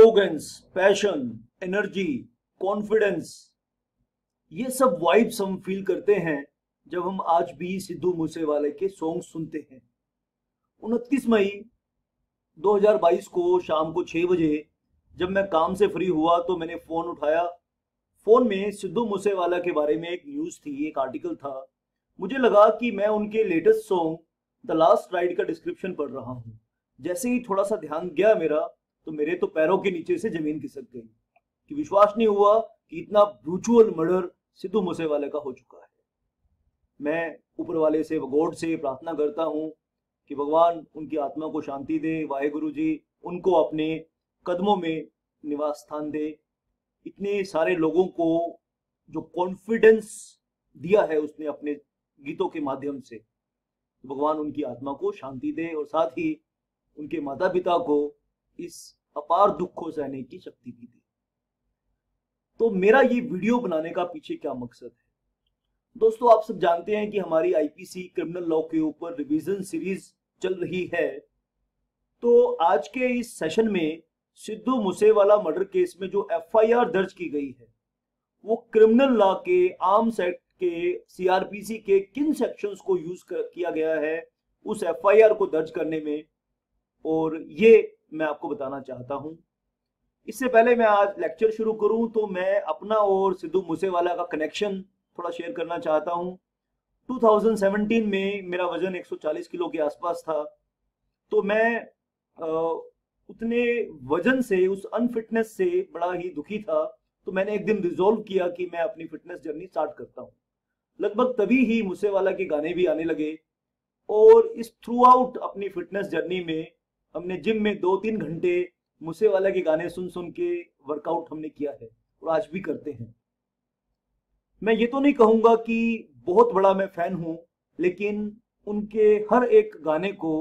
Arrogance, passion, energy, confidence, ये सब vibes हम फील करते हैं जब हम आज भी सिद्धू मूसेवाले के सॉन्ग सुनते हैं। 29 मई 2022 को शाम को 6 बजे जब मैं काम से फ्री हुआ तो मैंने फोन उठाया। फोन में सिद्धू मूसेवाला के बारे में एक न्यूज थी, एक आर्टिकल था। मुझे लगा कि मैं उनके latest song the last ride का डिस्क्रिप्शन पढ़ रहा हूँ। जैसे ही थोड़ा सा ध्यान गया मेरा, तो मेरे तो पैरों के नीचे से जमीन खिसक गई कि विश्वास नहीं हुआ कि इतना ब्रूचुअल मर्डर सिद्धू मूसेवाले का हो चुका है। मैं ऊपर वाले से, गॉड से प्रार्थना करता हूँ कि भगवान उनकी आत्मा को शांति दे, वाहेगुरु जी उनको अपने कदमों में निवास स्थान दे। इतने सारे लोगों को जो कॉन्फिडेंस दिया है उसने अपने गीतों के माध्यम से, तो भगवान उनकी आत्मा को शांति दे और साथ ही उनके माता पिता को इस अपार दुख को सहने की शक्ति भी दे। तो मेरा ये वीडियो बनाने का पीछे क्या मकसद है? दोस्तों, आप सब जानते हैं कि हमारी आईपीसी क्रिमिनल लॉ के ऊपर रिवीजन सीरीज चल रही है। तो आज के इस सेशन में सिद्धू मूसेवाला मर्डर केस में जो एफआईआर दर्ज की गई है वो क्रिमिनल लॉ के आर्म्स एक्ट के सीआरपीसी के किन सेक्शंस को यूज किया गया है उस एफआईआर को दर्ज करने में, और ये मैं आपको बताना चाहता हूं। इससे पहले मैं आज लेक्चर शुरू करूं तो मैं अपना और सिद्धू मूसेवाला का कनेक्शन थोड़ा शेयर करना चाहता हूं। 2017 में मेरा वजन 140 किलो के आसपास था। तो मैं उतने वजन से, उस अनफिटनेस से बड़ा ही दुखी था। तो मैंने एक दिन रिजोल्व किया कि मैं अपनी फिटनेस जर्नी स्टार्ट करता हूं। लगभग तभी ही मूसेवाला के गाने भी आने लगे और इस थ्रू आउट अपनी फिटनेस जर्नी में हमने जिम में 2-3 घंटे मूसेवाला के गाने सुन सुन के वर्कआउट हमने किया है और आज भी करते हैं। मैं ये तो नहीं कहूंगा कि बहुत बड़ा मैं फैन हूं, लेकिन उनके हर एक गाने को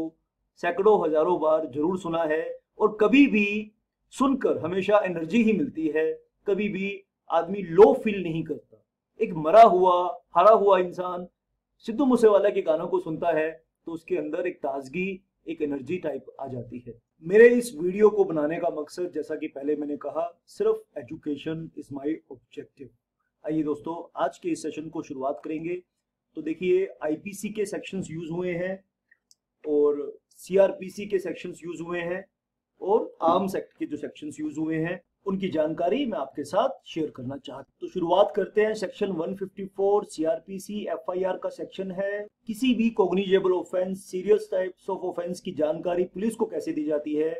सैकड़ों हजारों बार जरूर सुना है और कभी भी सुनकर हमेशा एनर्जी ही मिलती है। कभी भी आदमी लो फील नहीं करता। एक मरा हुआ, हारा हुआ इंसान सिद्धू मूसेवाला के गानों को सुनता है तो उसके अंदर एक ताजगी, एक एनर्जी टाइप आ जाती है। मेरे इस वीडियो को बनाने का मकसद, जैसा कि पहले मैंने कहा, सिर्फ एजुकेशन इज माय ऑब्जेक्टिव। आइए दोस्तों, आज के इस सेशन को शुरुआत करेंगे। तो देखिए, आईपीसी के सेक्शंस यूज हुए हैं और सीआरपीसी के सेक्शंस यूज हुए हैं और आर्म्स एक्ट के जो सेक्शंस यूज हुए हैं उनकी जानकारी मैं आपके साथ शेयर करना चाहता हूं। तो शुरुआत करते हैं। सेक्शन 154 सीआरपीसी एफआईआर का सेक्शन है। किसी भी cognizable offence, serious types of offence की जानकारी पुलिस को कैसे दी जाती है,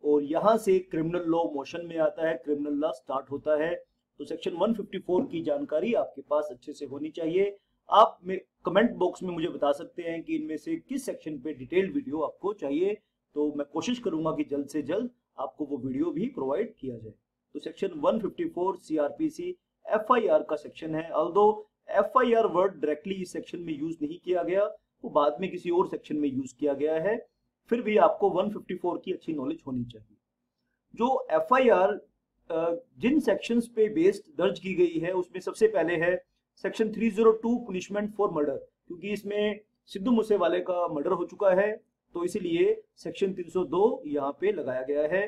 और यहां से क्रिमिनल लॉ मोशन में आता है, क्रिमिनल लॉ स्टार्ट होता है। तो सेक्शन 154 की जानकारी आपके पास अच्छे से होनी चाहिए। आप कमेंट बॉक्स में मुझे बता सकते हैं कि इनमें से किस सेक्शन पे डिटेल्ड वीडियो आपको चाहिए, तो मैं कोशिश करूंगा कि जल्द से जल्द आपको वो वीडियो भी प्रोवाइड किया जाए। तो सेक्शन 154 सीआरपीसी एफआईआर का सेक्शन है। ऑल्दो एफआईआर वर्ड डायरेक्टली इस सेक्शन में यूज नहीं किया गया, वो बाद में किसी और सेक्शन में यूज किया गया है, फिर भी आपको 154 की अच्छी नॉलेज होनी चाहिए। जो एफआईआर जिन सेक्शंस पे बेस्ड दर्ज की गई है उसमें सबसे पहले है सेक्शन 302 पनिशमेंट फॉर मर्डर, क्योंकि इसमें सिद्धू मूसेवाले का मर्डर हो चुका है तो इसीलिए सेक्शन 302 यहाँ पे लगाया गया है।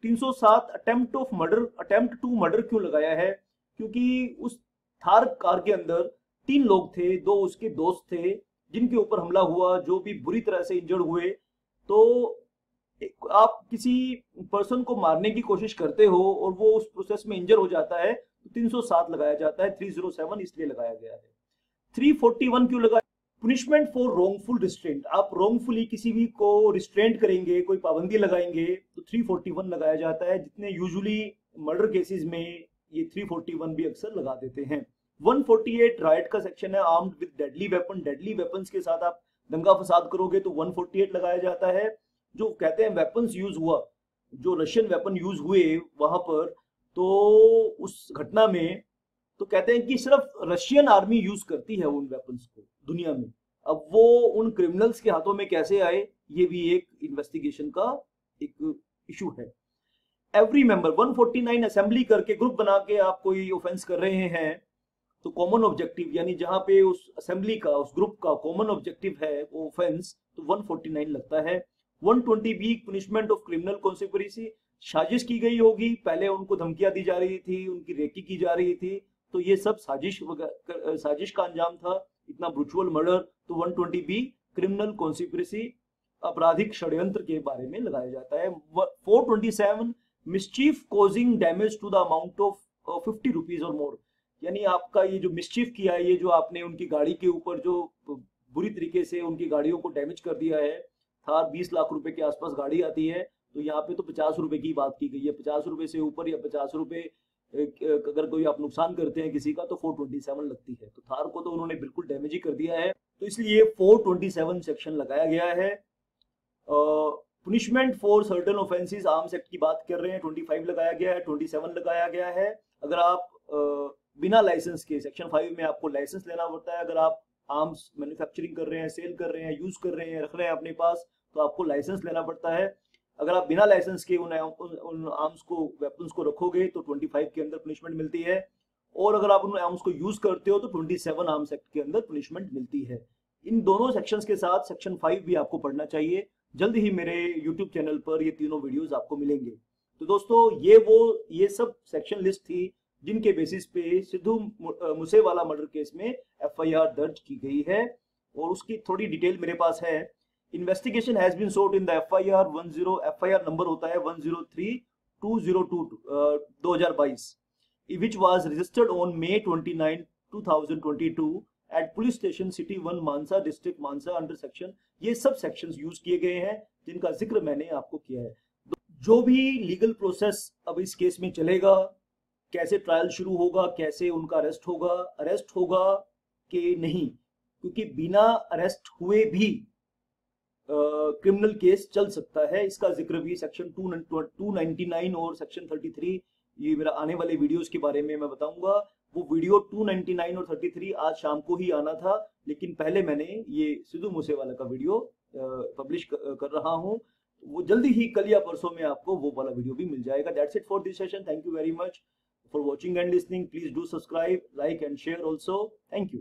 307 attempt of murder, attempt to murder क्यों लगाया है? क्योंकि उस थार कार के अंदर 3 लोग थे, 2 उसके दोस्त थे जिनके ऊपर हमला हुआ, जो भी बुरी तरह से इंजर्ड हुए। तो आप किसी पर्सन को मारने की कोशिश करते हो और वो उस प्रोसेस में इंजर हो जाता है तो 307 लगाया जाता है। 307 इसलिए लगाया गया है। 341 क्यों लगाया? Punishment for wrongful restraint. आप रॉन्गफुली किसी भी को रिस्ट्रेंट करेंगे, कोई पाबंदी लगाएंगे तो 341 लगाया जाता है, जितने यूजुअली मर्डर केसेस में ये 341 भी अक्सर लगा देते हैं। 148 राइट का सेक्शन है, armed with deadly weapon. Deadly weapons के साथ आप दंगा फसाद करोगे तो 148 लगाया जाता है। जो कहते हैं वेपन्स यूज हुआ, जो रशियन वेपन यूज हुए वहां पर, तो उस घटना में तो कहते हैं कि सिर्फ रशियन आर्मी यूज करती है उन वेपन्स को दुनिया में। अब वो उन क्रिमिनल्स के हाथों में कैसे आए, ये भी एक इन्वेस्टिगेशन का एक इशू है। एवरी मेंबर 149 असेंबली करके ग्रुप बना के आप कोई ऑफेंस कर रहे हैं तो कॉमन ऑब्जेक्टिव, यानी जहां पे उस असेंबली का, उस ग्रुप का कॉमन ऑब्जेक्टिव है वो ऑफेंस, तो 149 लगता है। 120 B punishment of criminal conspiracy. साजिश की गई होगी, पहले उनको धमकियां दी जा रही थी, उनकी रेकी की जा रही थी, तो ये सब साजिश का अंजाम था, इतना ब्रुचुअल मर्डर। तो 120B क्रिमिनल कॉन्स्पिरेसी, आपराधिक षड्यंत्र के बारे में लगाया जाता है। 427 mischief causing damage to the amount of 50 rupees और मोर, यानी आपका ये जो मिसचीफ किया है, ये जो आपने उनकी गाड़ी के ऊपर जो बुरी तरीके से उनकी गाड़ियों को डैमेज कर दिया है। थार 20 लाख रुपए के आसपास गाड़ी आती है, तो यहाँ पे तो 50 रुपए की बात की गई है। 50 रुपए से ऊपर या 50 रुपए अगर कोई आप नुकसान करते हैं किसी का, तो 427 लगती है। तो थार को तो उन्होंने बिल्कुल डैमेज ही कर दिया है, तो इसलिए 427 सेक्शन लगाया गया है। Punishment for certain offences, arms act की बात कर रहे हैं, 25 लगाया गया है, 27 लगाया गया है। अगर आप बिना लाइसेंस के, सेक्शन 5 में आपको लाइसेंस लेना पड़ता है। अगर आप आर्म्स मैन्युफैक्चरिंग कर रहे हैं, सेल कर रहे हैं, यूज कर रहे हैं, रख रहे हैं अपने पास, तो आपको लाइसेंस लेना पड़ता है। अगर आप बिना लाइसेंस के उन आर्म्स को, वेपन्स को रखोगे, तो 25 के अंदर पनिशमेंट मिलती है। और अगर आप उन आर्म्स को यूज करते हो, तो 27 आर्म्स एक्ट के अंदर पनिशमेंट मिलती है। इन दोनों सेक्शंस के साथ सेक्शन 5 भी आपको पढ़ना चाहिए। जल्द ही मेरे यूट्यूब चैनल पर ये तीनों वीडियोस आपको मिलेंगे। तो दोस्तों, ये सब सेक्शन लिस्ट थी जिनके बेसिस पे सिद्धू मूसेवाला मर्डर केस में FIR दर्ज की गई है, और उसकी थोड़ी डिटेल मेरे पास है। Investigation has been sought in the FIR number होता है 103-202 2022, which was registered on May 29, 2022 at police station city 1 Mansa, district Mansa, under section. ये सब सेक्शंस यूज किए गए हैं जिनका जिक्र मैंने आपको किया है। जो भी लीगल प्रोसेस अब इस केस में चलेगा, कैसे ट्रायल शुरू होगा, कैसे उनका अरेस्ट होगा कि नहीं, क्योंकि बिना अरेस्ट हुए भी क्रिमिनल केस चल सकता है। इसका जिक्र भी सेक्शन 299 और सेक्शन 33, ये मेरा आने वाले वीडियोस के बारे में मैं बताऊंगा। वो वीडियो 299 और 33 आज शाम को ही आना था, लेकिन पहले मैंने ये सिद्धू मूसेवाला का वीडियो पब्लिश कर रहा हूँ। वो जल्दी ही कल या परसों में आपको वो वाला वीडियो भी मिल जाएगा। That's it for this session. Thank you very much for watching and listening. Please do subscribe, like and share also. Thank you.